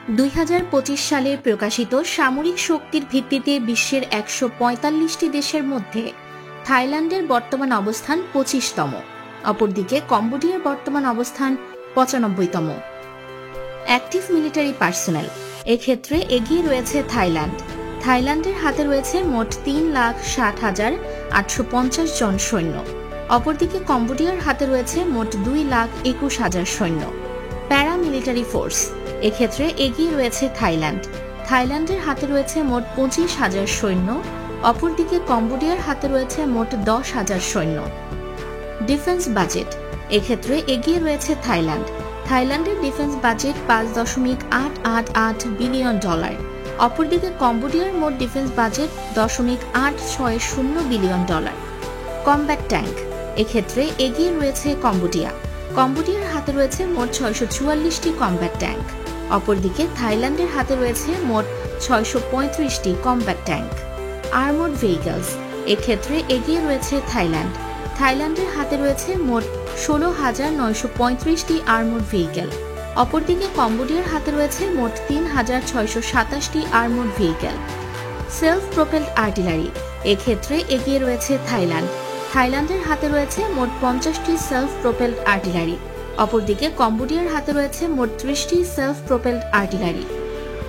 2025 সালে প্রকাশিত সামরিক শক্তির ভিত্তিতে বিশ্বের 145টি দেশের মধ্যে থাইল্যান্ডের বর্তমান অবস্থান 25তম, অপরদিকে কম্বোডিয়ার বর্তমান অবস্থান 95তম। অ্যাক্টিভ মিলিটারি পার্সোনেল এক্ষেত্রে এগিয়ে রয়েছে থাইল্যান্ড। থাইল্যান্ডের হাতে রয়েছে মোট 3,60,850 জন সৈন্য, অপরদিকে কম্বোডিয়ার হাতে রয়েছে মোট 2,21,000 সৈন্য। প্যারামিলিটারি ফোর্স এক্ষেত্রে এগিয়ে রয়েছে থাইল্যান্ড। থাইল্যান্ডের হাতে রয়েছে মোট 25,000 সৈন্য, অপরদিকে কম্বোডিয়ার হাতে রয়েছে মোট 10,000 সৈন্য। ডিফেন্স বাজেট এক্ষেত্রে এগিয়ে রয়েছে থাইল্যান্ড। থাইল্যান্ডের ডিফেন্স বাজেট $5.888 বিলিয়ন, অপরদিকে কম্বোডিয়ার মোট defence budget $0.860 billion. Combat tank এক্ষেত্রে এগিয়ে রয়েছে কম্বোডিয়া। কম্বোডিয়ার হাতে রয়েছে মোট 644টি কমব্যাট ট্যাঙ্ক, অপরদিকে থাইল্যান্ডের হাতে রয়েছে মোট 635টি কমব্যাট ট্যাঙ্ক। আর্মড ভেহিকলস এক্ষেত্রে এগিয়ে রয়েছে থাইল্যান্ড। থাইল্যান্ডের হাতে রয়েছে মোট 16,935টি আর্মড ভেহিকেল, অপরদিকে কম্বোডিয়ার হাতে রয়েছে মোট 3,627টি armed vehicle. Self propelled artillery এক্ষেত্রে এগিয়ে রয়েছে থাইল্যান্ড। থাইল্যান্ডের হাতে রয়েছে মোট 50টি সেলফ প্রোপেলড আর্টিলারি, অপরদিকে কম্বোডিয়ার হাতে রয়েছে মোট 30টি self propelled artillery.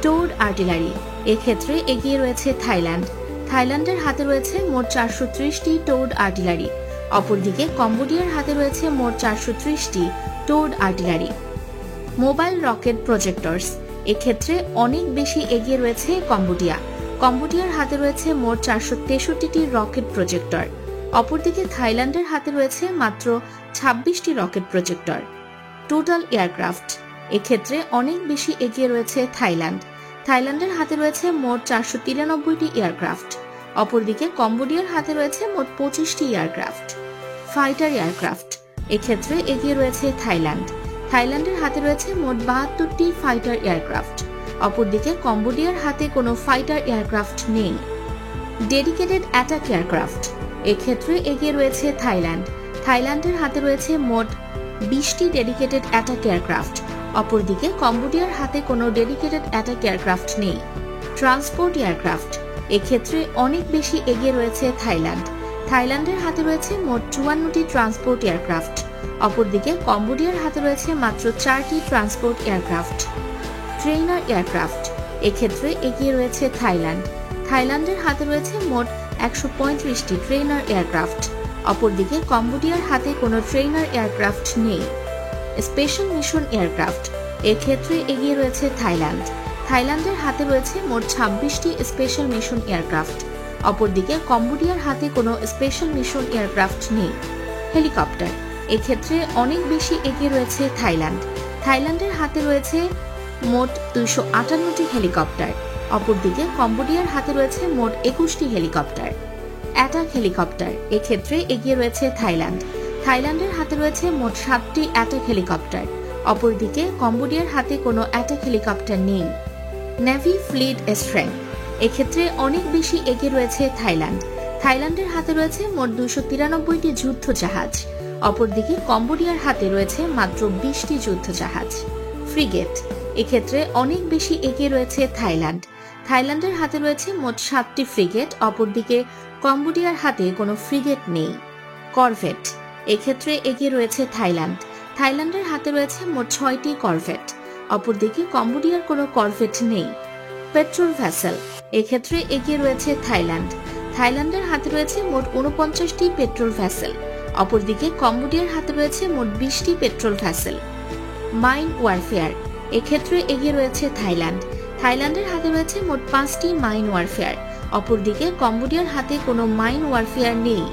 Towed artillery এক্ষেত্রে এগিয়ে রয়েছে থাইল্যান্ড। থাইল্যান্ডের হাতে রয়েছে মোট 430টি টোড আর্টিলারি, অপরদিকে কম্বোডিয়ার হাতে রয়েছে মোট 430টি towed artillery. Mobile rocket projectors এক্ষেত্রে অনেক বেশি এগিয়ে রয়েছে কম্বোডিয়া। কম্বোডিয়ার হাতে রয়েছে মোট 463টি রকেট প্রজেক্টর, অপরদিকে থাইল্যান্ডের হাতে রয়েছে মাত্র 26টি রকেট প্রজেক্টর। টোটাল এয়ারক্রাফট এক্ষেত্রে অনেক বেশি এগিয়ে রয়েছে থাইল্যান্ড। থাইল্যান্ডের হাতে রয়েছে মোট 493টি এয়ারক্রাফট, অপরদিকে কম্বোডিয়ার হাতে রয়েছে মোট 25টি এয়ারক্রাফট। ফাইটার এয়ারক্রাফট এক্ষেত্রে এগিয়ে রয়েছে থাইল্যান্ড। থাইল্যান্ডের হাতে রয়েছে মোট 72টি ফাইটার এয়ারক্রাফট, অপরদিকে কম্বোডিয়ার হাতে কোনো ফাইটার এয়ারক্রাফট নেই। ডেডিকেটেড অ্যাটাক এয়ারক্রাফট এক্ষেত্রে এগিয়ে রয়েছে থাইল্যান্ড। থাইল্যান্ডের হাতে রয়েছে মোট 20টি ডেডিকেটেড অ্যাটাক এয়ারক্রাফট, অপরদিকে কম্বোডিয়ার হাতে কোনো ডেডিকেটেড অ্যাটাক এয়ারক্রাফট নেই। ট্রান্সপোর্ট এয়ারক্রাফট এক্ষেত্রে অনেক বেশি এগিয়ে রয়েছে থাইল্যান্ড। থাইল্যান্ডের হাতে রয়েছে মোট 54টি ট্রান্সপোর্ট এয়ারক্রাফট, অপরদিকে কম্বোডিয়ার হাতে রয়েছে মাত্র 4টি ট্রান্সপোর্ট এয়ারক্রাফট। ট্রেইনার এয়ারক্রাফট এক্ষেত্রে এগিয়ে রয়েছে থাইল্যান্ড। থাইল্যান্ডের হাতে রয়েছে মোট 135টি ট্রেইনার এয়ারক্রাফট, অপরদিকে কম্বোডিয়ার হাতে কোনো ট্রেইনার এয়ারক্রাফট নেই। স্পেশাল মিশন এয়ারক্রাফট এক্ষেত্রে এগিয়ে রয়েছে থাইল্যান্ড। থাইল্যান্ডের হাতে রয়েছে মোট 26টি স্পেশাল মিশন এয়ারক্রাফট, অপরদিকে কম্বোডিয়ার হাতে কোনো স্পেশাল মিশন এয়ারক্রাফট নেই। হেলিকপ্টার এক্ষেত্রে অনেক বেশি এগিয়ে রয়েছে থাইল্যান্ড। থাইল্যান্ডের হাতে রয়েছে মোট 258টি হেলিকপ্টার, অপরদিকে কম্বোডিয়ার হাতে রয়েছে মোট 21টি হেলিকপ্টার। অ্যাটাক হেলিকপ্টার এক্ষেত্রে এগিয়ে রয়েছে থাইল্যান্ড। থাইল্যান্ডের হাতে রয়েছে মোট 7টি অ্যাটাক হেলিকপ্টার, অপরদিকে কম্বোডিয়ার হাতে কোনো অ্যাটাক হেলিকপ্টার নেই। নেভি ফ্লিট স্ট্রেংথ এক্ষেত্রে অনেক বেশি এগিয়ে রয়েছে থাইল্যান্ড। থাইল্যান্ডের হাতে রয়েছে মোট 293টি যুদ্ধ জাহাজ, অপরদিকে কম্বোডিয়ার হাতে রয়েছে মাত্র 20টি যুদ্ধ জাহাজ। ফ্রিগেট এক্ষেত্রে অনেক বেশি এগিয়ে রয়েছে থাইল্যান্ড। থাইল্যান্ডের হাতে রয়েছে মোট 7টি ফ্রিগেট, অপরদিকে কম্বোডিয়ার হাতে কোনো ফ্রিগেট নেই। করভেট এক্ষেত্রে এগিয়ে রয়েছে থাইল্যান্ড। থাইল্যান্ডের হাতে রয়েছে মোট 6টি করভেট, অপরদিকে কম্বোডিয়ার কোনো করভেট নেই। পেট্রোল ভ্যাসেল এক্ষেত্রে এগিয়ে রয়েছে থাইল্যান্ড। থাইল্যান্ডের হাতে রয়েছে মোট 49টি পেট্রোল ভ্যাসেল, অপরদিকে কম্বোডিয়ার হাতে রয়েছে মোট 20টি পেট্রোল ভ্যাসেল। মাইন ওয়ারফেয়ার এক্ষেত্রে এগিয়ে রয়েছে থাইল্যান্ড। থাইল্যান্ডের হাতে রয়েছে মোট 5টি মাইন ওয়ারফেয়ার, অপরদিকে কম্বোডিয়ার হাতে কোনো মাইন ওয়ারফেয়ার নেই।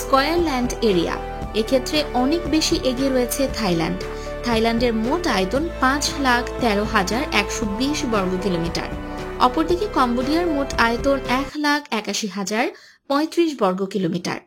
স্কয়ার ল্যান্ড এরিয়া এক্ষেত্রে অনেক বেশি এগিয়ে রয়েছে থাইল্যান্ড। থাইল্যান্ডের মোট আয়তন 5,13,120 বর্গ কিলোমিটার, অপরদিকে কম্বোডিয়ার মোট আয়তন 1,81,035 বর্গ কিলোমিটার।